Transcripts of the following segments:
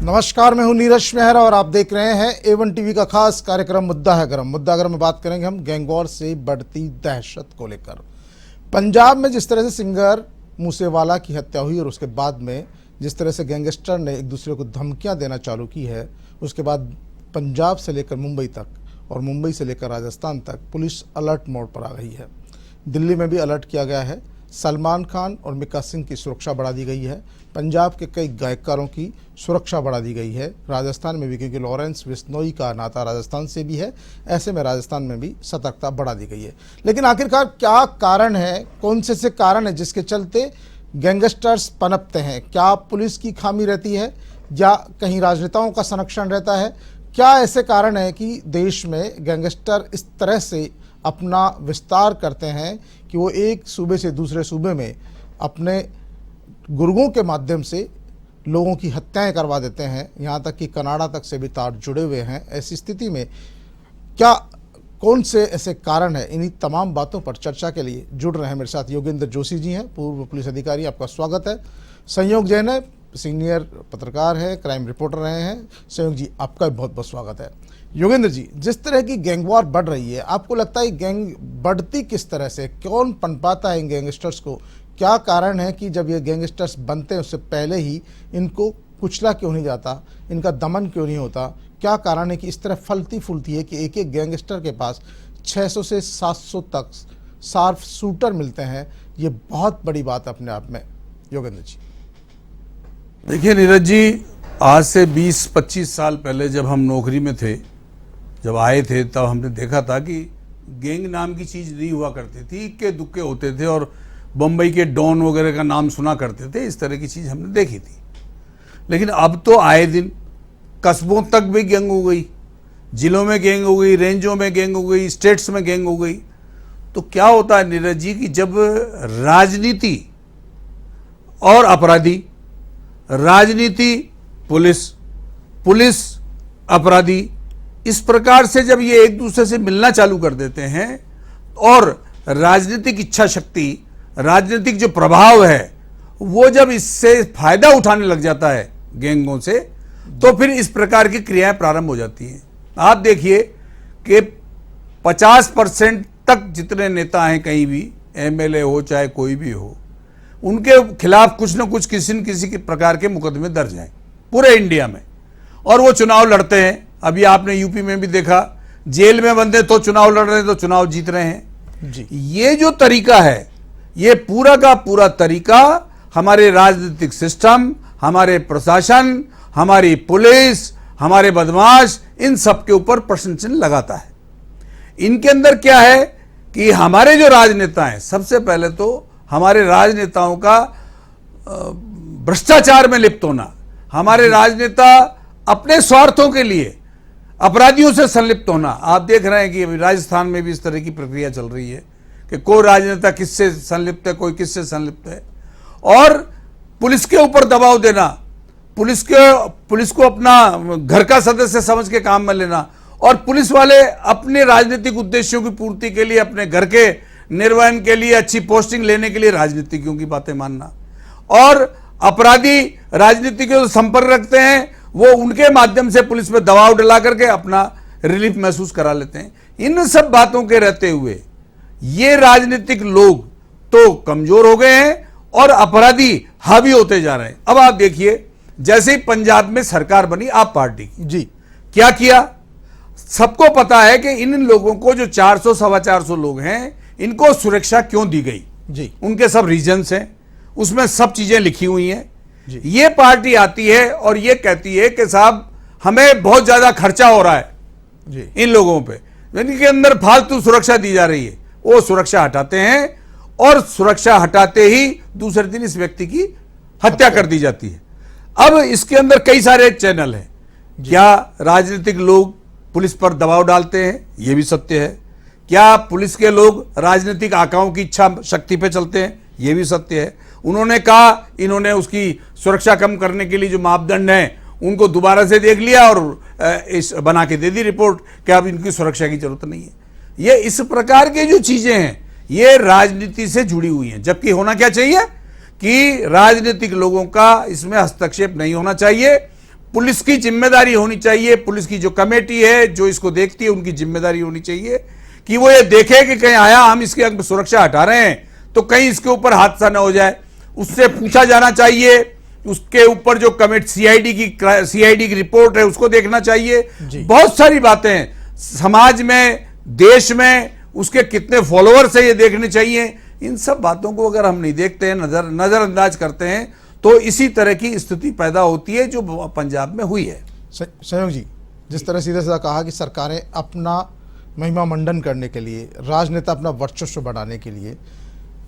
नमस्कार, मैं हूं नीरज मेहरा और आप देख रहे हैं A1 टीवी का खास कार्यक्रम मुद्दा है गरम। मुद्दा गरम में बात करेंगे हम गैंगवॉर से बढ़ती दहशत को लेकर। पंजाब में जिस तरह से सिंगर मूसेवाला की हत्या हुई और उसके बाद में जिस तरह से गैंगस्टर ने एक दूसरे को धमकियां देना चालू की है, उसके बाद पंजाब से लेकर मुंबई तक और मुंबई से लेकर राजस्थान तक पुलिस अलर्ट मोड पर आ गई है। दिल्ली में भी अलर्ट किया गया है। सलमान खान और मिका सिंह की सुरक्षा बढ़ा दी गई है। पंजाब के कई गायकारों की सुरक्षा बढ़ा दी गई है। राजस्थान में भी, क्योंकि लॉरेंस बिश्नोई का नाता राजस्थान से भी है, ऐसे में राजस्थान में भी सतर्कता बढ़ा दी गई है। लेकिन आखिरकार क्या कारण है, कौन से कारण है जिसके चलते गैंगस्टर्स पनपते हैं? क्या पुलिस की खामी रहती है या कहीं राजनेताओं का संरक्षण रहता है? क्या ऐसे कारण है कि देश में गैंगस्टर इस तरह से अपना विस्तार करते हैं कि वो एक सूबे से दूसरे सूबे में अपने गुर्गों के माध्यम से लोगों की हत्याएं करवा देते हैं, यहाँ तक कि कनाडा तक से भी तार जुड़े हुए हैं। ऐसी स्थिति में क्या कौन से ऐसे कारण हैं? इन्हीं तमाम बातों पर चर्चा के लिए जुड़ रहे हैं मेरे साथ योगेंद्र जोशी जी हैं, पूर्व पुलिस अधिकारी। आपका स्वागत है। संयोग जैन है, सीनियर पत्रकार है, क्राइम रिपोर्टर रहे हैं। संयोग जी, आपका भी बहुत बहुत स्वागत है। योगेंद्र जी, जिस तरह की गैंगवॉर बढ़ रही है, आपको लगता है गैंग बढ़ती किस तरह से? कौन पनपाता है इन गैंगस्टर्स को? क्या कारण है कि जब ये गैंगस्टर्स बनते हैं उससे पहले ही इनको कुचला क्यों नहीं जाता, इनका दमन क्यों नहीं होता? क्या कारण है कि इस तरह फलती फूलती है कि एक एक गैंगस्टर के पास 600 से 700 तक शार्प शूटर मिलते हैं? ये बहुत बड़ी बात अपने आप में। योगेंद्र जी देखिए नीरज जी, आज से 20-25 साल पहले जब हम नौकरी में थे, जब आए थे, तब हमने देखा था कि गैंग नाम की चीज़ नहीं हुआ करती थी। इक्के दुक्के होते थे और बम्बई के डॉन वगैरह का नाम सुना करते थे। इस तरह की चीज़ हमने देखी थी। लेकिन अब तो आए दिन कस्बों तक भी गैंग हो गई, जिलों में गैंग हो गई, रेंजों में गैंग हो गई, स्टेट्स में गैंग हो गई। तो क्या होता है नीरज जी कि जब राजनीति और अपराधी, राजनीति पुलिस, पुलिस अपराधी, इस प्रकार से जब ये एक दूसरे से मिलना चालू कर देते हैं और राजनीतिक इच्छा शक्ति, राजनीतिक जो प्रभाव है, वो जब इससे फायदा उठाने लग जाता है गैंगों से, तो फिर इस प्रकार की क्रियाएं प्रारंभ हो जाती हैं। आप देखिए कि 50% तक जितने नेता हैं, कहीं भी एमएलए हो चाहे कोई भी हो, उनके खिलाफ कुछ न कुछ किसी न किसी प्रकार के मुकदमे दर्ज हैं पूरे इंडिया में, और वो चुनाव लड़ते हैं। अभी आपने यूपी में भी देखा, जेल में बंदे तो चुनाव लड़ रहे हैं, तो चुनाव जीत रहे हैं जी। ये जो तरीका है, ये पूरा का पूरा तरीका हमारे राजनीतिक सिस्टम, हमारे प्रशासन, हमारी पुलिस, हमारे बदमाश, इन सब के ऊपर प्रश्न चिन्ह लगाता है। इनके अंदर क्या है कि हमारे जो राजनेता हैं, सबसे पहले तो हमारे राजनेताओं का भ्रष्टाचार में लिप्त होना, हमारे राजनेता अपने स्वार्थों के लिए अपराधियों से संलिप्त होना। आप देख रहे हैं कि राजस्थान में भी इस तरह की प्रक्रिया चल रही है कि कोई राजनेता किससे संलिप्त है, कोई किससे संलिप्त है, और पुलिस के ऊपर दबाव देना, पुलिस को अपना घर का सदस्य समझ के काम में लेना, और पुलिस वाले अपने राजनीतिक उद्देश्यों की पूर्ति के लिए, अपने घर के निर्वहन के लिए, अच्छी पोस्टिंग लेने के लिए राजनीतिज्ञों की बातें मानना, और अपराधी राजनीतिज्ञों से संपर्क रखते हैं, वो उनके माध्यम से पुलिस पे दबाव डला करके अपना रिलीफ महसूस करा लेते हैं। इन सब बातों के रहते हुए ये राजनीतिक लोग तो कमजोर हो गए हैं और अपराधी हावी होते जा रहे हैं। अब आप देखिए, जैसे ही पंजाब में सरकार बनी आप पार्टी की जी, क्या किया? सबको पता है कि इन लोगों को, जो 400-425 लोग हैं, इनको सुरक्षा क्यों दी गई जी। उनके सब रीजन्स हैं, उसमें सब चीजें लिखी हुई हैं। ये पार्टी आती है और ये कहती है कि साहब हमें बहुत ज्यादा खर्चा हो रहा है जी इन लोगों पे, इनके अंदर फालतू सुरक्षा दी जा रही है। वो सुरक्षा हटाते हैं और सुरक्षा हटाते ही दूसरे दिन इस व्यक्ति की हत्या कर दी जाती है। अब इसके अंदर कई सारे चैनल हैं। क्या राजनीतिक लोग पुलिस पर दबाव डालते हैं? ये भी सत्य है। क्या पुलिस के लोग राजनीतिक आकाओं की इच्छा शक्ति पे चलते हैं? ये भी सत्य है। उन्होंने कहा, इन्होंने उसकी सुरक्षा कम करने के लिए जो मापदंड हैं उनको दोबारा से देख लिया और इस बना के दे दी रिपोर्ट कि अब इनकी सुरक्षा की जरूरत नहीं है। ये इस प्रकार के जो चीजें हैं ये राजनीति से जुड़ी हुई हैं, जबकि होना क्या चाहिए कि राजनीतिक लोगों का इसमें हस्तक्षेप नहीं होना चाहिए। पुलिस की जिम्मेदारी होनी चाहिए, पुलिस की जो कमेटी है जो इसको देखती है उनकी जिम्मेदारी होनी चाहिए कि वो ये देखे कि कहीं आया हम इसकी सुरक्षा हटा रहे हैं तो कहीं इसके ऊपर हादसा ना हो जाए, उससे पूछा जाना चाहिए। उसके ऊपर जो कमेटी सीआईडी की रिपोर्ट है उसको देखना चाहिए। बहुत सारी बातें हैं समाज में, देश में, उसके कितने फॉलोअर्स है ये देखने चाहिए। इन सब बातों को अगर हम नहीं देखते हैं, नजरअंदाज करते हैं, तो इसी तरह की स्थिति पैदा होती है जो पंजाब में हुई है। संयोग जी, जिस तरह सीधा सीधा कहा कि सरकारें अपना महिमा मंडन करने के लिए, राजनेता अपना वर्चस्व बढ़ाने के लिए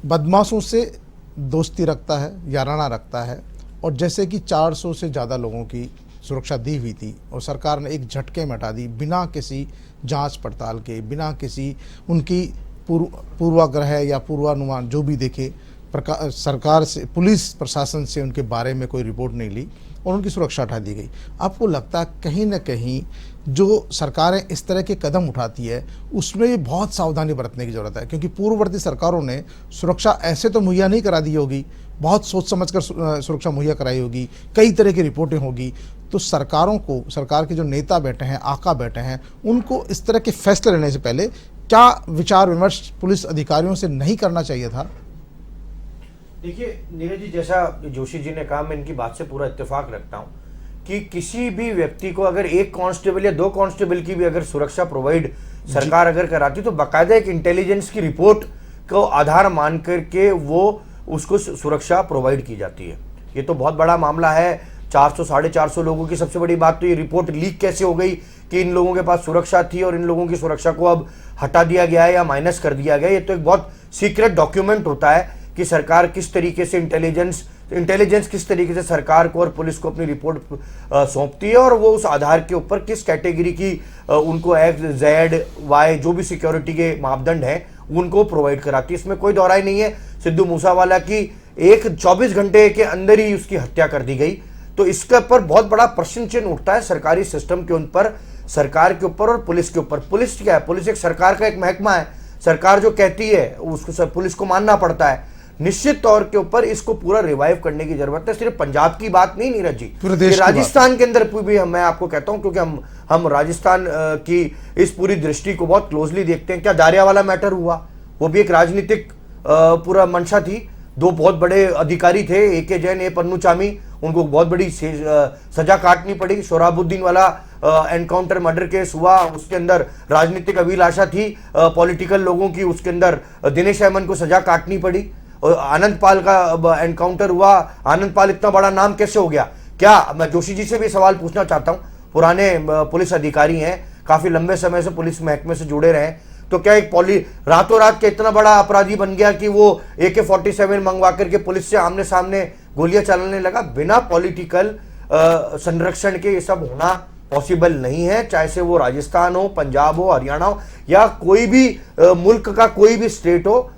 बदमाशों से दोस्ती रखता है, याराना रखता है, और जैसे कि 400 से ज़्यादा लोगों की सुरक्षा दी हुई थी और सरकार ने एक झटके में हटा दी बिना किसी जांच पड़ताल के, बिना किसी उनकी पूर्वाग्रह या पूर्वानुमान जो भी देखे, सरकार से, पुलिस प्रशासन से उनके बारे में कोई रिपोर्ट नहीं ली और उनकी सुरक्षा हटा दी गई। आपको लगता है कहीं ना कहीं जो सरकारें इस तरह के कदम उठाती है उसमें भी बहुत सावधानी बरतने की ज़रूरत है, क्योंकि पूर्ववर्ती सरकारों ने सुरक्षा ऐसे तो मुहैया नहीं करा दी होगी, बहुत सोच समझकर सुरक्षा मुहैया कराई होगी, कई तरह की रिपोर्टें होगी। तो सरकारों को, सरकार के जो नेता बैठे हैं, आका बैठे हैं, उनको इस तरह के फैसले लेने से पहले क्या विचार विमर्श पुलिस अधिकारियों से नहीं करना चाहिए था? देखिए नीरज जी, जैसा जोशी जी ने कहा, मैं इनकी बात से पूरा इत्तेफाक रखता हूं कि किसी भी व्यक्ति को अगर एक कांस्टेबल या 2 कांस्टेबल की भी अगर सुरक्षा प्रोवाइड सरकार अगर कराती तो बाकायदा एक इंटेलिजेंस की रिपोर्ट को आधार मान करके वो उसको सुरक्षा प्रोवाइड की जाती है। ये तो बहुत बड़ा मामला है। 400 450 लोगों की सबसे बड़ी बात तो ये रिपोर्ट लीक कैसे हो गई कि इन लोगों के पास सुरक्षा थी और इन लोगों की सुरक्षा को अब हटा दिया गया है या माइनस कर दिया गया। ये तो एक बहुत सीक्रेट डॉक्यूमेंट होता है कि सरकार किस तरीके से इंटेलिजेंस किस तरीके से सरकार को और पुलिस को अपनी रिपोर्ट सौंपती है और वो उस आधार के ऊपर किस कैटेगरी की उनको एक्स जेड वाई जो भी सिक्योरिटी के मापदंड हैं उनको प्रोवाइड कराती है। इसमें कोई दौराई नहीं है। सिद्धू मूसावाला की एक 24 घंटे के अंदर ही उसकी हत्या कर दी गई। तो इसके ऊपर बहुत बड़ा प्रश्न चिन्ह उठता है सरकारी सिस्टम के ऊपर, सरकार के ऊपर और पुलिस के ऊपर। पुलिस क्या है? पुलिस एक सरकार का एक महकमा है। सरकार जो कहती है उसको पुलिस को मानना पड़ता है। निश्चित तौर के ऊपर इसको पूरा रिवाइव करने की जरूरत है। सिर्फ पंजाब की बात नहीं नीरज जी, राजस्थान के अंदर भी मैं आपको कहता हूं, क्योंकि हम राजस्थान की इस पूरी दृष्टि को बहुत क्लोजली देखते हैं। क्या दारियावाला मैटर हुआ? वो भी एक राजनीतिक पूरा मंशा थी। 2 बहुत बड़े अधिकारी थे, ए.के. जैन, ए. पन्नूचामी, उनको बहुत बड़ी सजा काटनी पड़ी। सोहराबुद्दीन वाला एनकाउंटर मर्डर केस हुआ, उसके अंदर राजनीतिक अभिलाषा थी पॉलिटिकल लोगों की, उसके अंदर दिनेश अहमद को सजा काटनी पड़ी। और आनंद पाल का एनकाउंटर हुआ। आनंद पाल इतना बड़ा नाम कैसे हो गया? क्या मैं जोशी जी से भी सवाल पूछना चाहता हूं, पुराने पुलिस अधिकारी हैं, काफी लंबे समय से पुलिस महकमे से जुड़े रहे, तो क्या एक रातों रात का इतना बड़ा अपराधी बन गया कि वो AK-47 मंगवा करके पुलिस से आमने सामने गोलियां चलाने लगा? बिना पॉलिटिकल संरक्षण के ये सब होना पॉसिबल नहीं है। चाहे से वो राजस्थान हो, पंजाब हो, हरियाणा हो या कोई भी मुल्क का कोई भी स्टेट हो,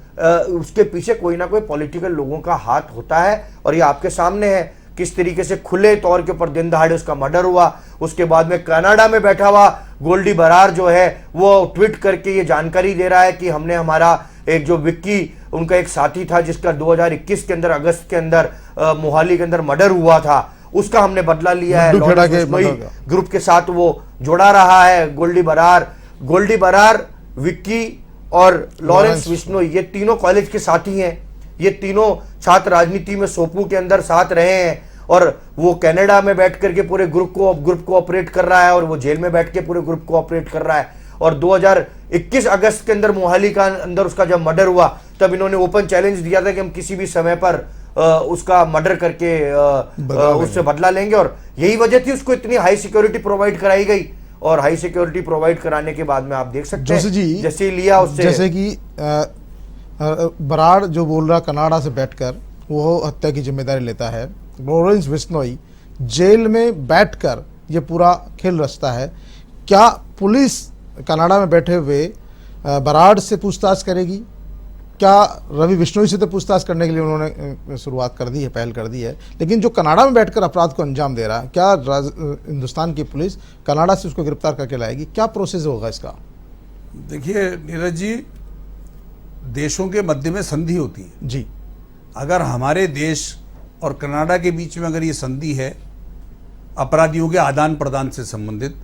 उसके पीछे कोई ना कोई पॉलिटिकल लोगों का हाथ होता है। और ये आपके सामने है किस तरीके से खुले तौर के ऊपर दिन दहाड़े उसका मर्डर हुआ। उसके बाद में कनाडा में बैठा हुआ गोल्डी बरार जो है वो ट्वीट करके ये जानकारी दे रहा है कि हमने हमारा एक जो विक्की उनका एक साथी था जिसका 2021 के अंदर अगस्त के अंदर मोहाली के अंदर मर्डर हुआ था, उसका हमने बदला लिया है। ग्रुप के साथ वो जोड़ा रहा है गोल्डी बरार, विक्की और लॉरेंस बिश्नोई, ये तीनों कॉलेज के साथी हैं। ये तीनों छात्र राजनीति में सोपू के अंदर साथ रहे हैं और वो कनाडा में बैठ करके पूरे ग्रुप को ऑपरेट कर रहा है और वो जेल में बैठ के पूरे ग्रुप को ऑपरेट कर रहा है। और 2021 अगस्त के अंदर मोहाली का अंदर उसका जब मर्डर हुआ तब इन्होंने ओपन चैलेंज दिया था कि हम किसी भी समय पर उसका मर्डर करके उससे बदला लेंगे। और यही वजह थी उसको इतनी हाई सिक्योरिटी प्रोवाइड कराई गई। और हाई सिक्योरिटी प्रोवाइड कराने के बाद में आप देख सकते हैं जैसे लिया उससे, जैसे कि बराड़ जो बोल रहा कनाडा से बैठकर वो हत्या की जिम्मेदारी लेता है, लॉरेंस बिश्नोई जेल में बैठकर ये पूरा खेल रचता है। क्या पुलिस कनाडा में बैठे हुए बराड़ से पूछताछ करेगी? क्या रवि बिश्नोई से तो पूछताछ करने के लिए उन्होंने शुरुआत कर दी है, पहल कर दी है, लेकिन जो कनाडा में बैठकर अपराध को अंजाम दे रहा है, क्या हिंदुस्तान की पुलिस कनाडा से उसको गिरफ्तार करके लाएगी? क्या प्रोसेस होगा इसका? देखिए नीरज जी, देशों के मध्य में संधि होती है जी। अगर हमारे देश और कनाडा के बीच में अगर ये संधि है अपराधियों के आदान प्रदान से संबंधित।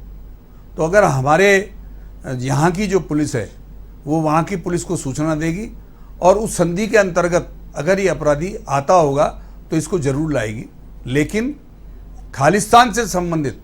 तो अगर हमारे यहाँ की जो पुलिस है वो वहाँ की पुलिस को सूचना देगी और उस संधि के अंतर्गत अगर ये अपराधी आता होगा तो इसको जरूर लाएगी। लेकिन खालिस्तान से संबंधित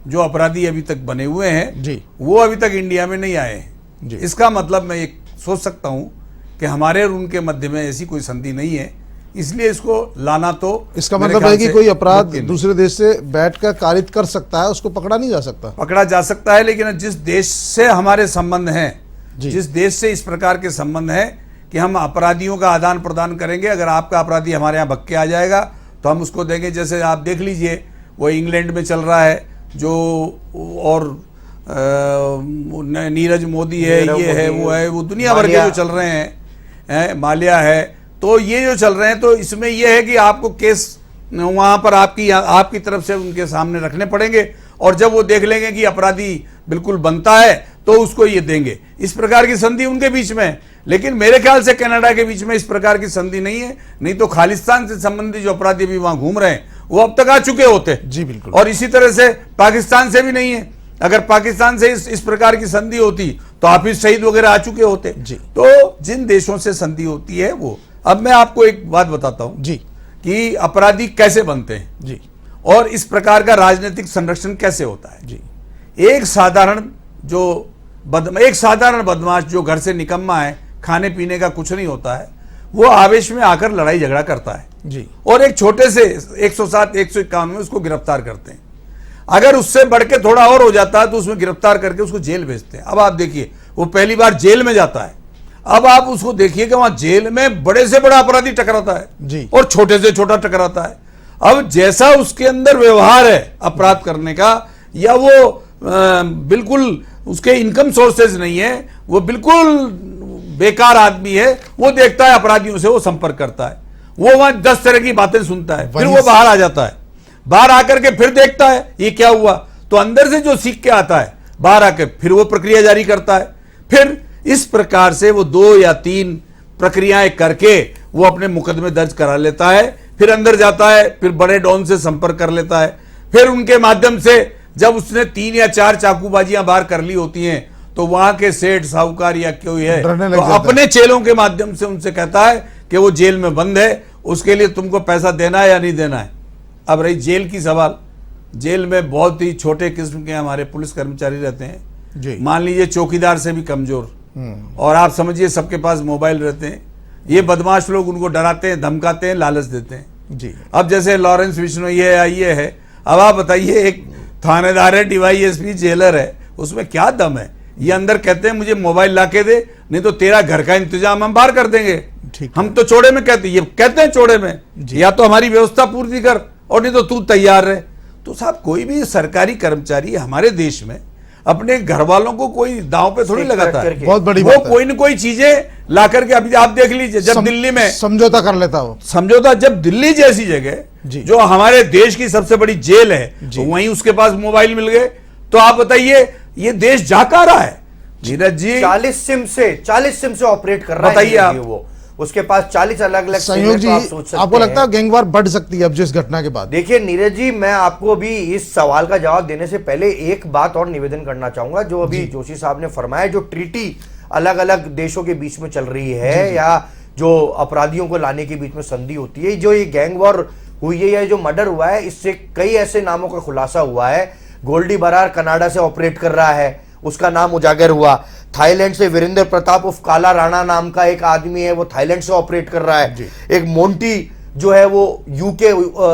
जो अपराधी अभी तक बने हुए हैं जी, वो अभी तक इंडिया में नहीं आए हैं। जी। इसका मतलब मैं ये सोच सकता हूँ कि हमारे और उनके मध्य में ऐसी कोई संधि नहीं है, इसलिए इसको लाना तो इसका मेरे मतलब है ख्याल कि से कोई अपराध मुमकिन नहीं। दूसरे देश से बैठकर कारित कर सकता है, उसको पकड़ा नहीं जा सकता। पकड़ा जा सकता है, लेकिन जिस देश से हमारे संबंध हैं, जी। जिस देश से इस प्रकार के संबंध हैं कि हम अपराधियों का आदान प्रदान करेंगे, अगर आपका अपराधी हमारे यहाँ भग के आ जाएगा तो हम उसको देंगे। जैसे आप देख लीजिए वो इंग्लैंड में चल रहा है जो, और नीरज मोदी है, ये है, वो है, वो दुनिया भर के जो चल रहे हैं, माल्या है, तो ये जो चल रहे हैं, तो इसमें ये है कि आपको केस वहाँ पर आपकी तरफ से उनके सामने रखने पड़ेंगे और जब वो देख लेंगे कि अपराधी बिल्कुल बनता है तो उसको ये देंगे। इस प्रकार की संधि उनके बीच में है, लेकिन मेरे ख्याल से कनाडा के बीच में इस प्रकार की संधि नहीं है। नहीं तो खालिस्तान से संबंधित जो अपराधी भी वहां घूम रहे हैं वो अब तक आ चुके होते। जी बिल्कुल। और इसी तरह से पाकिस्तान से भी नहीं है। अगर पाकिस्तान से इस प्रकार की संधि होती तो हाफिज सईद वगैरह आ चुके होते। जी। तो जिन देशों से संधि होती है वो, अब मैं आपको एक बात बताता हूं जी कि अपराधी कैसे बनते हैं जी और इस प्रकार का राजनीतिक संरक्षण कैसे होता है। जी। एक साधारण बदमाश जो घर से निकम्मा है, खाने पीने का कुछ नहीं होता है, वो आवेश में आकर लड़ाई झगड़ा करता है जी। और एक छोटे से 107, 151 में उसको गिरफ्तार करते हैं। अगर उससे बढ़ के थोड़ा और हो जाता है तो उसमें गिरफ्तार करके उसको जेल भेजते हैं। अब आप देखिए वो पहली बार जेल में जाता है, अब आप उसको देखिए कि वहां जेल में बड़े से बड़ा अपराधी टकराता है जी। और छोटे से छोटा टकराता है। अब जैसा उसके अंदर व्यवहार है अपराध करने का, या वो बिल्कुल उसके इनकम सोर्सेज नहीं है, वो बिल्कुल बेकार आदमी है, वो देखता है अपराधियों से वो संपर्क करता है, वो वहां 10 तरह की बातें सुनता है, फिर वो बाहर आ जाता है, बाहर आकर के फिर देखता है ये क्या हुआ, तो अंदर से जो सीख के आता है बाहर आकर फिर वो प्रक्रिया जारी करता है। फिर इस प्रकार से वो 2 या 3 प्रक्रियाएं करके वो अपने मुकदमे दर्ज करा लेता है, फिर अंदर जाता है, फिर बड़े डॉन से संपर्क कर लेता है, फिर उनके माध्यम से जब उसने 3 या 4 चाकूबाजियां बाहर कर ली होती हैं तो वहां के सेठ साहूकार या कोई है तो अपने चेलों के माध्यम से उनसे कहता है कि वो जेल में बंद है, उसके लिए तुमको पैसा देना है या नहीं देना है। अब रही जेल की सवाल, जेल में बहुत ही छोटे किस्म के हमारे पुलिस कर्मचारी रहते हैं, मान लीजिए चौकीदार से भी कमजोर, और आप समझिए सबके पास मोबाइल रहते हैं। ये बदमाश लोग उनको डराते हैं, धमकाते हैं, लालच देते हैं जी। अब जैसे लॉरेंस बिश्नोई है, अब आप बताइए एक थानेदार है, डीवाईएसपी जेलर है, उसमें क्या दम है। ये अंदर कहते हैं मुझे मोबाइल ला के दे, नहीं तो तेरा घर का इंतजाम हम बाहर कर देंगे। हम तो चौड़े में कहते हैं, ये कहते हैं चौड़े में, या तो हमारी व्यवस्था पूर्ति कर और नहीं तो तू तैयार रहे। तो साहब कोई भी सरकारी कर्मचारी हमारे देश में अपने घर वालों को कोई दांव पे थोड़ी लगाता है, बहुत बड़ी वो बात है। कोई न कोई चीजें ला करके, अभी आप देख लीजिए जब दिल्ली में समझौता कर लेता हो, समझौता, जब दिल्ली जैसी जगह जो हमारे देश की सबसे बड़ी जेल है वहीं उसके पास मोबाइल मिल गए, तो आप बताइए ये देश जा कहाँ रहा है। नीरज जी 40 सिम से ऑपरेट कर रहा है। बताइए आप। वो उसके पास 40 अलग अलग संयोग जी, आपको लगता है गैंगवार बढ़ सकती है अब जिस घटना के बाद? देखिए नीरज जी, मैं आपको अभी इस सवाल का जवाब देने से पहले एक बात और निवेदन करना चाहूंगा। जो अभी जोशी साहब ने फरमाया, जो ट्रीटी अलग अलग देशों के बीच में चल रही है या जो अपराधियों को लाने के बीच में संधि होती है, जो ये गैंग वॉर हुई है या जो मर्डर हुआ है, इससे कई ऐसे नामों का खुलासा हुआ है। गोल्डी बरार कनाडा से ऑपरेट कर रहा है, उसका नाम उजागर हुआ। थाईलैंड से वीरेंद्र प्रताप उर्फ काला राणा नाम का एक आदमी है, वो थाईलैंड से ऑपरेट कर रहा है। एक मोंटी जो है वो यूके,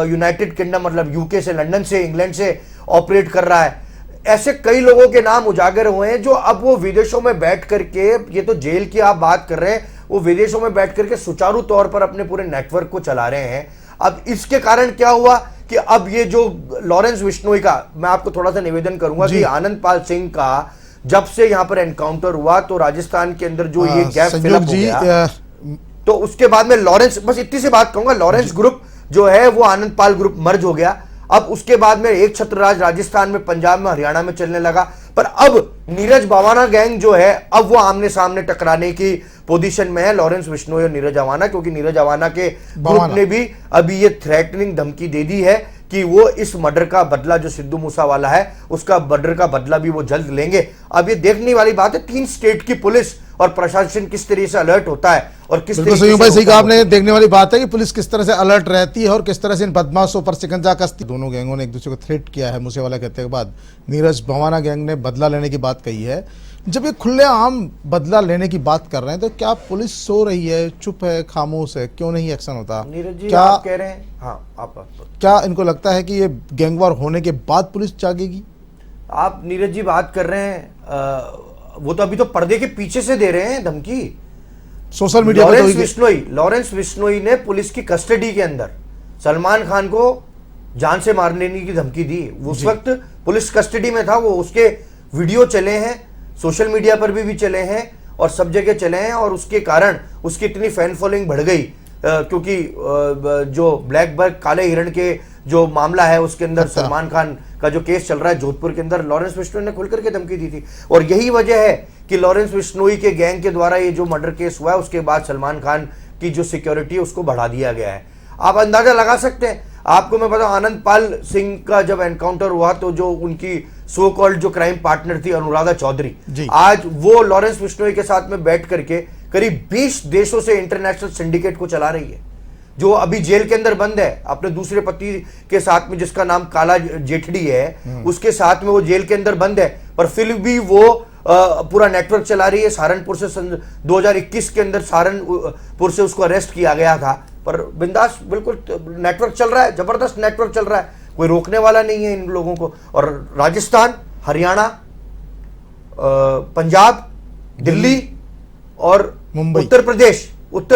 यूनाइटेड किंगडम, मतलब यूके से, लंदन से, इंग्लैंड से ऑपरेट कर रहा है। ऐसे कई लोगों के नाम उजागर हुए हैं जो अब वो विदेशों में बैठ करके, ये तो जेल की आप बात कर रहे हैं, वो विदेशों में बैठ करके सुचारू तौर पर अपने पूरे नेटवर्क को चला रहे हैं। अब इसके कारण क्या हुआ कि अब ये जो लॉरेंस बिश्नोई का, मैं आपको थोड़ा सा निवेदन करूंगा कि आनंद पाल सिंह का जब से यहां पर एनकाउंटर हुआ तो राजस्थान के अंदर जो ये गैप फिलअप हो गया, तो उसके बाद में लॉरेंस, बस इतनी सी बात कहूंगा, लॉरेंस ग्रुप जो है वो आनंद पाल ग्रुप मर्ज हो गया। अब उसके बाद में एक छत्रराज राजस्थान में, पंजाब में, हरियाणा में चलने लगा। पर अब नीरज बावाना गैंग जो है, अब वो आमने सामने टकराने की पोजीशन में है, लॉरेंस बिश्नोई और नीरज अवाना, क्योंकि नीरज अवाना के ग्रुप ने भी अभी ये थ्रेटनिंग धमकी दे दी है कि वो इस मर्डर का बदला जो सिद्धू मूसावाला है उसका मर्डर का बदला भी वो जल्द लेंगे। अब ये देखने वाली बात है 3 स्टेट की पुलिस और प्रशासन किस तरीके से अलर्ट होता है और किस तरीके से भाई सही कहा आपने। देखने वाली बात है कि पुलिस किस तरह से अलर्ट रहती है और किस तरह से इन बदमाशों पर शिकंजा कसती। दोनों गैंगों ने एक दूसरे को थ्रेट किया है मूसेवाला के हत्या के बाद। नीरज भवाना गैंग ने बदला लेने की बात कही है। जब ये खुलेआम बदला लेने की बात कर रहे हैं तो क्या पुलिस सो रही है, चुप है, खामोश है, क्यों नहीं एक्शन होता? नीरज जी क्या आप कह रहे हैं, हाँ आप क्या इनको लगता है कि ये गैंगवार होने के बाद पुलिस जागेगी? आप नीरज जी बात कर रहे हैं वो तो अभी तो पर्दे के पीछे से दे रहे हैं धमकी। सोशल मीडिया पर लॉरेंस बिश्नोई ने पुलिस की कस्टडी के अंदर सलमान खान को जान से मारने की धमकी दी। उस वक्त पुलिस कस्टडी में था वो, उसके वीडियो चले हैं, सोशल मीडिया पर भी चले हैं और सब जगह चले हैं और उसके कारण उसकी इतनी फैन फॉलोइंग बढ़ गई क्योंकि जो ब्लैक बर्ग काले हिरण के जो मामला है उसके अंदर सलमान खान का जो केस चल रहा है जोधपुर के अंदर, लॉरेंस बिश्नोई ने खुलकर के धमकी दी थी। और यही वजह है कि लॉरेंस बिश्नोई के गैंग के द्वारा ये जो मर्डर केस हुआ है उसके बाद सलमान खान की जो सिक्योरिटी है उसको बढ़ा दिया गया है। आप अंदाजा लगा सकते हैं। आपको मैं बताऊं, आनंद पाल सिंह का जब एनकाउंटर हुआ तो जो उनकी सो कॉल्ड जो क्राइम पार्टनर थी अनुराधा चौधरी, आज वो लॉरेंस बिश्नोई के साथ में बैठ करके करीब 20 देशों से इंटरनेशनल सिंडिकेट को चला रही है, जो अभी जेल के अंदर बंद है अपने दूसरे पति के साथ में जिसका नाम काला जेठड़ी है, उसके साथ में वो जेल के अंदर बंद है, पर फिर भी वो पूरा नेटवर्क चला रही है। सहारनपुर से 2021 के अंदर सहारनपुर से उसको अरेस्ट किया गया था, पर बिंदास बिल्कुल नेटवर्क चल रहा है, जबरदस्त नेटवर्क चल रहा है, कोई रोकने वाला नहीं है इन लोगों को। और राजस्थान, हरियाणा, पंजाब, दिल्ली और मुंबई, उत्तर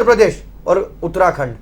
प्रदेश और उत्तराखंड,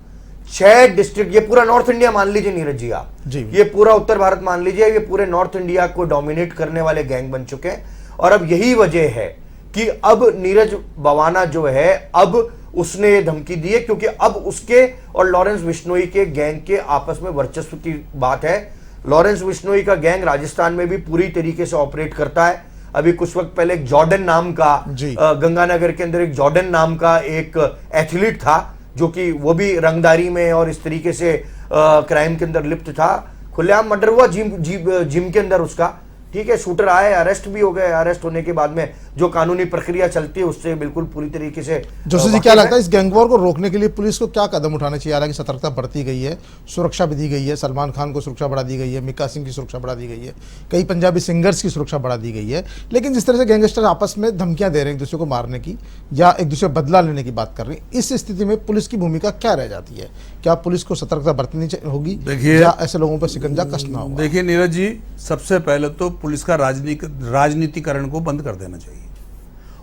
6 डिस्ट्रिक्ट, ये पूरा नॉर्थ इंडिया मान लीजिए नीरज जी आप, ये पूरा उत्तर भारत मान लीजिए, ये पूरे नॉर्थ इंडिया को डोमिनेट करने वाले गैंग बन चुके हैं। और अब यही वजह है कि अब नीरज भवाना जो है अब उसने ये धमकी दी है क्योंकि अब उसके और लॉरेंस बिश्नोई के गैंग के आपस में वर्चस्व की बात है। लॉरेंस बिश्नोई का गैंग राजस्थान में भी पूरी तरीके से ऑपरेट करता है। अभी कुछ वक्त पहले एक जॉर्डन नाम का गंगानगर के अंदर एक जॉर्डन नाम का एक एथलीट था जो कि वो भी रंगदारी में और इस तरीके से क्राइम के अंदर लिप्त था। खुलेआम मर्डर हुआ जिम के अंदर उसका, ठीक है, शूटर आए, अरेस्ट भी हो गए। अरेस्ट होने के बाद में जो कानूनी प्रक्रिया चलती है उससे बिल्कुल पूरी तरीके से। जोशी जी क्या लगता है इस गैंगवॉर को रोकने के लिए पुलिस को क्या कदम उठाने चाहिए? हालांकि सतर्कता बढ़ती गई है, सुरक्षा भी दी गई है, सलमान खान को सुरक्षा बढ़ा दी गई है, मिक्का सिंह की सुरक्षा बढ़ा दी गई है, कई पंजाबी सिंगर्स की सुरक्षा बढ़ा दी गई है, लेकिन जिस तरह से गैंगस्टर आपस में धमकियां दे रहे हैं एक दूसरे को मारने की या एक दूसरे बदला लेने की बात कर रहे हैं, इस स्थिति में पुलिस की भूमिका क्या रह जाती है? क्या पुलिस को सतर्कता बरतनी होगी या ऐसे लोगों पर शिकंजा कसना होगा? देखिए नीरज जी, सबसे पहले तो पुलिस का राजनीतिकरण को बंद कर देना चाहिए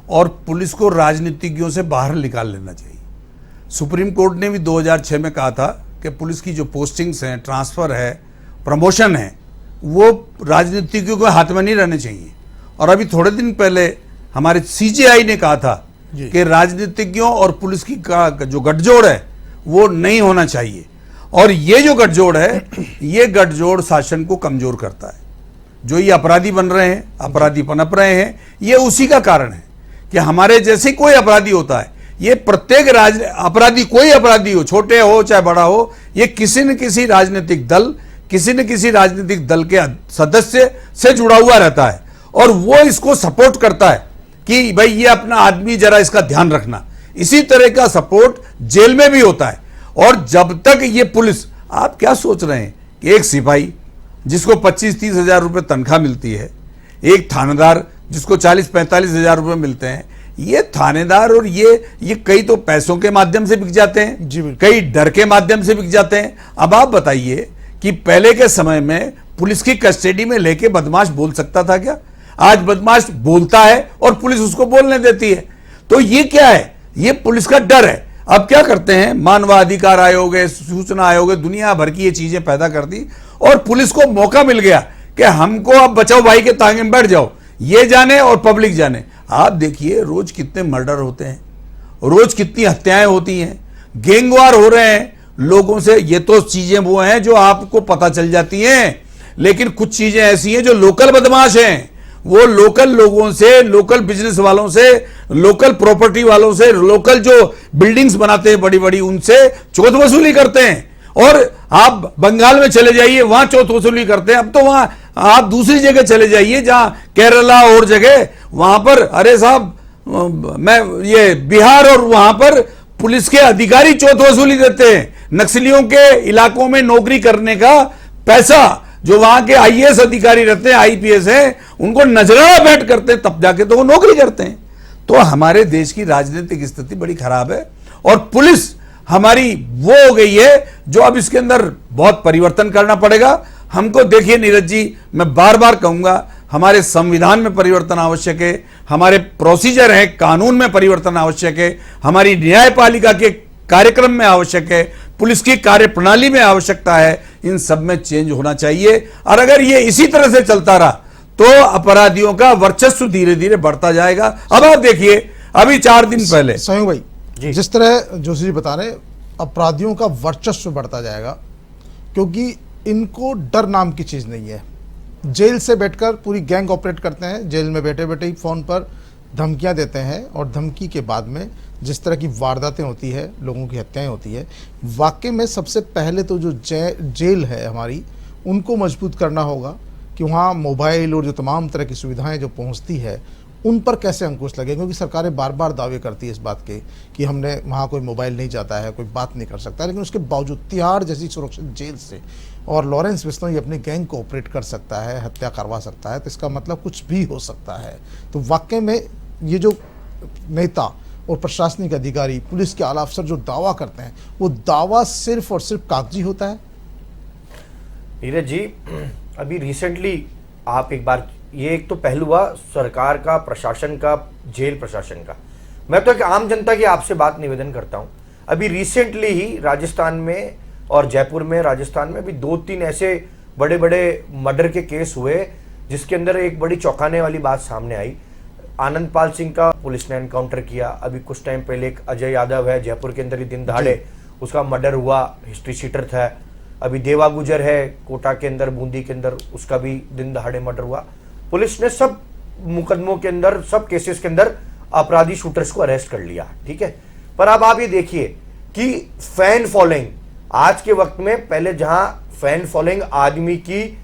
और पुलिस को राजनीतिज्ञों से बाहर निकाल लेना चाहिए। सुप्रीम कोर्ट ने भी 2006 में कहा था कि पुलिस की जो पोस्टिंग्स हैं, ट्रांसफर है, प्रमोशन है, वो राजनीतिज्ञों के हाथ में नहीं रहने चाहिए। और अभी थोड़े दिन पहले हमारे सीजेआई ने कहा था कि राजनीतिज्ञों और पुलिस की का जो गठजोड़ है वो नहीं होना चाहिए। और ये जो गठजोड़ है, ये गठजोड़ शासन को कमजोर करता है। जो ये अपराधी बन रहे हैं, अपराधी पनप रहे हैं, ये उसी का कारण है कि हमारे जैसे कोई अपराधी होता है, ये प्रत्येक अपराधी, कोई अपराधी हो, छोटे हो चाहे बड़ा हो, ये किसी न किसी राजनीतिक दल, किसी न किसी राजनीतिक दल के सदस्य से जुड़ा हुआ रहता है और वो इसको सपोर्ट करता है कि भाई ये अपना आदमी, जरा इसका ध्यान रखना। इसी तरह का सपोर्ट जेल में भी होता है। और जब तक ये पुलिस, आप क्या सोच रहे हैं कि एक सिपाही जिसको 25-30 हजार रुपए तनख्वाह मिलती है, एक थानेदार जिसको 40-45 हजार रुपए मिलते हैं, ये थानेदार और ये कई तो पैसों के माध्यम से बिक जाते हैं, कई डर के माध्यम से बिक जाते हैं। अब आप बताइए कि पहले के समय में पुलिस की कस्टडी में लेके बदमाश बोल सकता था क्या? आज बदमाश बोलता है और पुलिस उसको बोलने देती है। तो ये क्या है? ये पुलिस का डर है। अब क्या करते हैं, मानवाधिकार आयोग है, सूचना आयोग है, दुनिया भर की ये चीजें पैदा कर दी और पुलिस को मौका मिल गया कि हमको अब बचाओ भाई के तांगे में बैठ जाओ, ये जाने और पब्लिक जाने। आप देखिए रोज कितने मर्डर होते हैं, रोज कितनी हत्याएं होती हैं, गैंगवार हो रहे हैं लोगों से। ये तो चीजें वो हैं जो आपको पता चल जाती हैं, लेकिन कुछ चीजें ऐसी हैं जो लोकल बदमाश हैं, वो लोकल लोगों से, लोकल बिजनेस वालों से, लोकल प्रॉपर्टी वालों से, लोकल जो बिल्डिंग्स बनाते हैं बड़ी बड़ी, उनसे चोट वसूली करते हैं और आप बंगाल में चले जाइए, वहां चौथ वसूली करते हैं। अब तो वहां आप दूसरी जगह चले जाइए जहां केरला और जगह, वहां पर अरे साहब मैं ये बिहार और वहां पर पुलिस के अधिकारी चौथ वसूली देते हैं। नक्सलियों के इलाकों में नौकरी करने का पैसा जो वहां के आईएएस अधिकारी रहते हैं, आईपीएस हैं, उनको नजराना भेंट करते हैं, तब जाके तो वो नौकरी करते हैं। तो हमारे देश की राजनीतिक स्थिति बड़ी खराब है और पुलिस हमारी वो हो गई है जो अब इसके अंदर बहुत परिवर्तन करना पड़ेगा हमको। देखिए नीरज जी, मैं बार बार कहूंगा, हमारे संविधान में परिवर्तन आवश्यक है, हमारे प्रोसीजर है, कानून में परिवर्तन आवश्यक है, हमारी न्यायपालिका के कार्यक्रम में आवश्यक है, पुलिस की कार्यप्रणाली में आवश्यकता है, इन सब में चेंज होना चाहिए। और अगर ये इसी तरह से चलता रहा तो अपराधियों का वर्चस्व धीरे धीरे बढ़ता जाएगा। अब आप देखिए, अभी 4 दिन पहले संयोग भाई जी। जिस तरह जोशी जी बता रहे, अपराधियों का वर्चस्व बढ़ता जाएगा क्योंकि इनको डर नाम की चीज नहीं है। जेल से बैठकर पूरी गैंग ऑपरेट करते हैं, जेल में बैठे बैठे ही फोन पर धमकियां देते हैं और धमकी के बाद में जिस तरह की वारदातें होती है, लोगों की हत्याएं होती है। वाकई में सबसे पहले तो जो जेल है हमारी, उनको मजबूत करना होगा कि वहाँ मोबाइल और जो तमाम तरह की सुविधाएं जो पहुँचती है उन पर कैसे अंकुश लगे, क्योंकि सरकारें बार बार दावे करती है इस बात के कि हमने वहाँ कोई मोबाइल नहीं जाता है, कोई बात नहीं कर सकता, लेकिन उसके बावजूद तिहाड़ जैसी सुरक्षित जेल से और लॉरेंस बिश्नोई अपने गैंग को ऑपरेट कर सकता है, हत्या करवा सकता है, तो इसका मतलब कुछ भी हो सकता है। तो वाकई में ये जो नेता और प्रशासनिक अधिकारी, पुलिस के आला अफसर जो दावा करते हैं, वो दावा सिर्फ और सिर्फ कागजी होता है। नीरज जी, अभी रिसेंटली आप एक बार, ये एक तो पहलू हुआ सरकार का, प्रशासन का, जेल प्रशासन का। मैं तो एक आम जनता की आपसे बात निवेदन करता हूं। अभी रिसेंटली ही राजस्थान में और जयपुर में, राजस्थान में अभी 2-3 ऐसे बड़े बड़े मर्डर के केस हुए जिसके अंदर एक बड़ी चौंकाने वाली बात सामने आई। आनंदपाल सिंह का पुलिस ने एनकाउंटर किया। अभी कुछ टाइम पहले एक अजय यादव है, जयपुर के अंदर ही दिन दहाड़े उसका मर्डर हुआ, हिस्ट्री शीटर था। अभी देवा गुजर है कोटा के अंदर, बूंदी के अंदर, उसका भी दिन दहाड़े मर्डर हुआ। पुलिस ने सब मुकदमों के अंदर, सब केसेस के अंदर अपराधी शूटर्स को अरेस्ट कर लिया, ठीक है। पर अब आप ये देखिए कि फैन फॉलोइंग आज के वक्त में, पहले जहां फैन फॉलोइंग आदमी की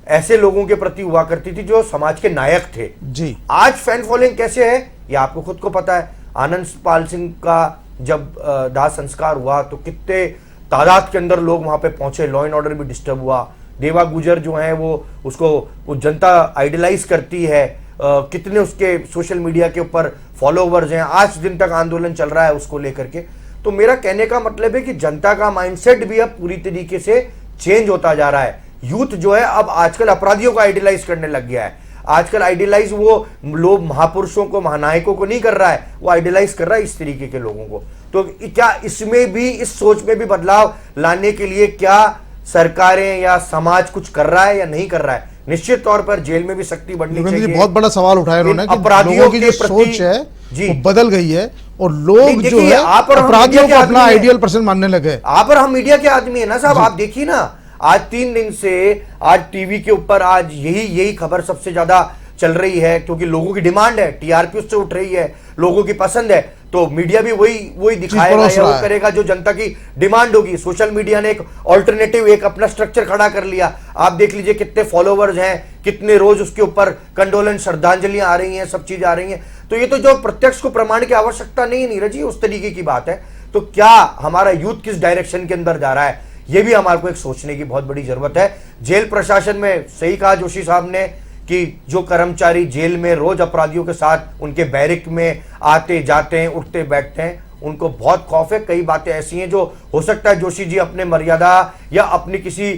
ऐसे लोगों के प्रति हुआ करती थी जो समाज के नायक थे जी, आज फैन फॉलोइंग कैसे है ये आपको खुद को पता है। आनंदपाल सिंह का जब दाह संस्कार हुआ तो कितने तादाद के अंदर लोग वहां पे पहुंचे, लॉ एंड ऑर्डर भी डिस्टर्ब हुआ। देवा गुजर जो है वो जनता आइडलाइज करती है, कितने उसके सोशल मीडिया के ऊपर फॉलोवर्स हैं, आज दिन तक आंदोलन चल रहा है उसको लेकर के। तो मेरा कहने का मतलब है कि जनता का माइंडसेट भी अब पूरी तरीके से चेंज होता जा रहा है। यूथ जो है अब आजकल अपराधियों को आइडलाइज करने लग गया है। आजकल आइडलाइज वो लोग महापुरुषों को, महानायकों को नहीं कर रहा है, वो आइडलाइज कर रहा है इस तरीके के लोगों को। तो क्या इसमें भी, इस सोच में भी बदलाव लाने के लिए क्या सरकारें या समाज कुछ कर रहा है या नहीं कर रहा है? निश्चित तौर पर जेल में भी सख्ती बढ़नी चाहिए। बहुत बड़ा सवाल उठाया उन्होंने कि अपराधियों लोगों की के जो प्रति सोच है जी वो बदल गई है और लोग जो है आप और हम अपराधियों मीडिया को के अपना आदमी आइडियल पर्सन मानने लगे। आप और हम मीडिया के आदमी है ना साहब। आप देखिए ना, आज 3 दिन से आज टीवी के ऊपर आज यही खबर सबसे ज्यादा चल रही है, क्योंकि लोगों की डिमांड है, टीआरपी उससे उठ रही है, लोगों की पसंद है, तो मीडिया भी वही दिखाएगा या वो करेगा जो जनता की डिमांड होगी। सोशल मीडिया ने एक ऑल्टरनेटिव, एक अपना स्ट्रक्चर खड़ा कर लिया। आप देख लीजिए कितने फॉलोवर्स हैं, कितने रोज उसके ऊपर कंडोलन, श्रद्धांजलियां आ रही हैं, सब चीजें आ रही हैं। तो ये तो जो प्रत्यक्ष को प्रमाण की आवश्यकता नहीं है नीरज जी, उस तरीके की बात है। तो क्या हमारा यूथ किस डायरेक्शन के अंदर जा रहा है, ये भी हमारे को एक सोचने की बहुत बड़ी जरूरत है। जेल प्रशासन में सही कहा जोशी साहब ने कि जो कर्मचारी जेल में रोज अपराधियों के साथ उनके बैरिक में आते जाते हैं, उठते बैठते हैं, उनको बहुत खौफ है। कई बातें ऐसी हैं जो हो सकता है जोशी जी अपने मर्यादा या अपनी किसी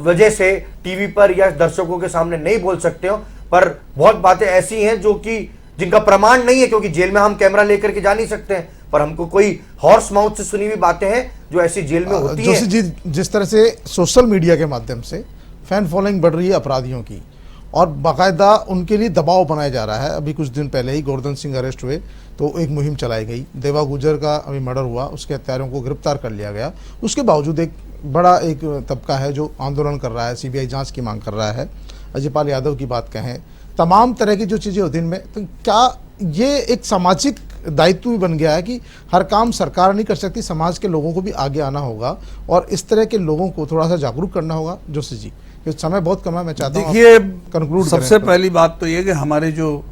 वजह से टीवी पर या दर्शकों के सामने नहीं बोल सकते हो, पर बहुत बातें ऐसी हैं जो कि जिनका प्रमाण नहीं है, क्योंकि जेल में हम कैमरा लेकर के जा नहीं सकते हैं, पर हमको कोई हॉर्स माउथ से सुनी हुई बातें हैं जो ऐसी जेल में होती हैं। जोशी जी, जिस तरह से सोशल मीडिया के माध्यम से फैन फॉलोइंग बढ़ रही है अपराधियों की और बाकायदा उनके लिए दबाव बनाया जा रहा है। अभी कुछ दिन पहले ही गोवर्धन सिंह अरेस्ट हुए तो एक मुहिम चलाई गई, देवा गुजर का अभी मर्डर हुआ, उसके हत्यारों को गिरफ्तार कर लिया गया। उसके बावजूद एक बड़ा एक तबका है जो आंदोलन कर रहा है, सीबीआई जांच की मांग कर रहा है। अजयपाल यादव की बात कहें, तमाम तरह की जो चीज़ें दिन में, तो क्या ये एक सामाजिक दायित्व भी बन गया है कि हर काम सरकार नहीं कर सकती, समाज के लोगों को भी आगे आना होगा और इस तरह के लोगों को थोड़ा सा जागरूक करना होगा। जोशी जी, क्योंकि समय बहुत कम है, मैं चाहता हूँ देखिए, कंक्लूड सबसे पहली बात तो ये कि हमारे जो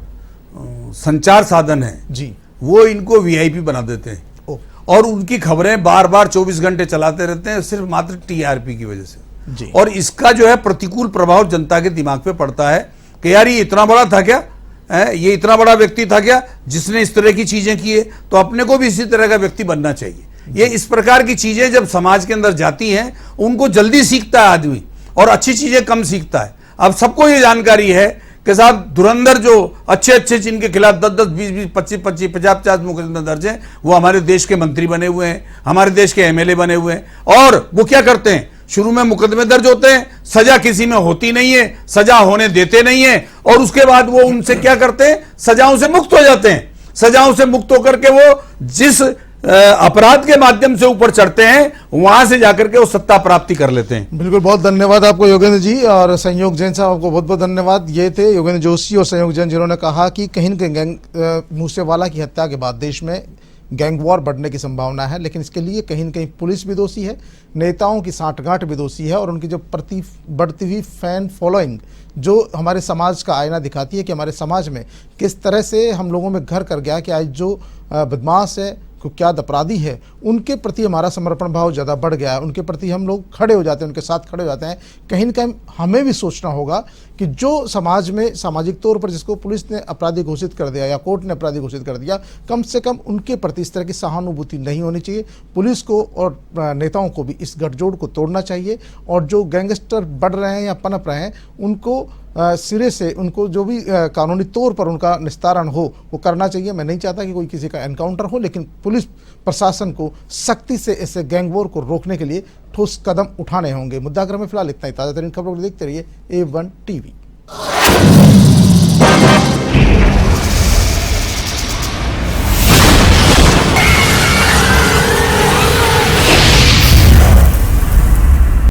संचार साधन है जी, वो इनको वीआईपी बना देते हैं ओ, और उनकी खबरें बार बार 24 घंटे चलाते रहते हैं, सिर्फ मात्र टीआरपी की वजह से। जी। और इसका जो है प्रतिकूल प्रभाव जनता के दिमाग पे पड़ता है कि यार ये इतना बड़ा था क्या, ये इतना बड़ा व्यक्ति था क्या जिसने इस तरह की चीजें की है, तो अपने को भी इसी तरह का व्यक्ति बनना चाहिए। ये इस प्रकार की चीजें जब समाज के अंदर जाती हैं, उनको जल्दी सीखता है आदमी और अच्छी चीजें कम सीखता है। अब सबको ये जानकारी है कि साहब धुरंधर जो अच्छे अच्छे जिनके खिलाफ 10-10, 20-20, 25-25, 50-50 मुकदमे दर्ज हैं, वो हमारे देश के मंत्री बने हुए हैं, हमारे देश के एमएलए बने हुए हैं। और वो क्या करते हैं, शुरू में मुकदमे दर्ज होते हैं, सजा किसी में होती नहीं है, सजा होने देते नहीं है, और उसके बाद वो उनसे क्या करते हैं, सजाओं से मुक्त हो जाते हैं। सजाओं से मुक्त होकर के वो जिस अपराध के माध्यम से ऊपर चढ़ते हैं, वहां से जाकर के वो सत्ता प्राप्ति कर लेते हैं। बिल्कुल, बहुत धन्यवाद आपको योगेंद्र जी, और संयोग जैन साहब आपको बहुत बहुत धन्यवाद। ये थे योगेंद्र जोशी और संयोग जैन, जिन्होंने कहा कि कहीं न कहीं मूसेवाला की हत्या के बाद देश में गैंग वॉर बढ़ने की संभावना है, लेकिन इसके लिए कहीं न कहीं पुलिस भी दोषी है, नेताओं की साठगांठ भी दोषी है, और उनकी जो बढ़ती हुई फैन फॉलोइंग जो हमारे समाज का आईना दिखाती है कि हमारे समाज में किस तरह से हम लोगों में घर कर गया कि आज जो बदमाश है, कुख्यात अपराधी है, उनके प्रति हमारा समर्पण भाव ज़्यादा बढ़ गया है, उनके प्रति हम लोग खड़े हो जाते हैं, उनके साथ खड़े हो जाते हैं। कहीं न कहीं हमें भी सोचना होगा कि जो समाज में सामाजिक तौर पर जिसको पुलिस ने अपराधी घोषित कर दिया या कोर्ट ने अपराधी घोषित कर दिया, कम से कम उनके प्रति इस तरह की सहानुभूति नहीं होनी चाहिए। पुलिस को और नेताओं को भी इस गठजोड़ को तोड़ना चाहिए, और जो गैंगस्टर बढ़ रहे हैं या पनप रहे हैं, उनको सिरे से उनको जो भी कानूनी तौर पर उनका निस्तारण हो वो करना चाहिए। मैं नहीं चाहता कि कोई किसी का एनकाउंटर हो, लेकिन पुलिस प्रशासन को सख्ती से ऐसे गैंग वॉर को रोकने के लिए ठोस कदम उठाने होंगे। मुद्दाक्रम में फिलहाल इतना ही। ताज़ा तरीन खबरों को देखते रहिए A1 TV।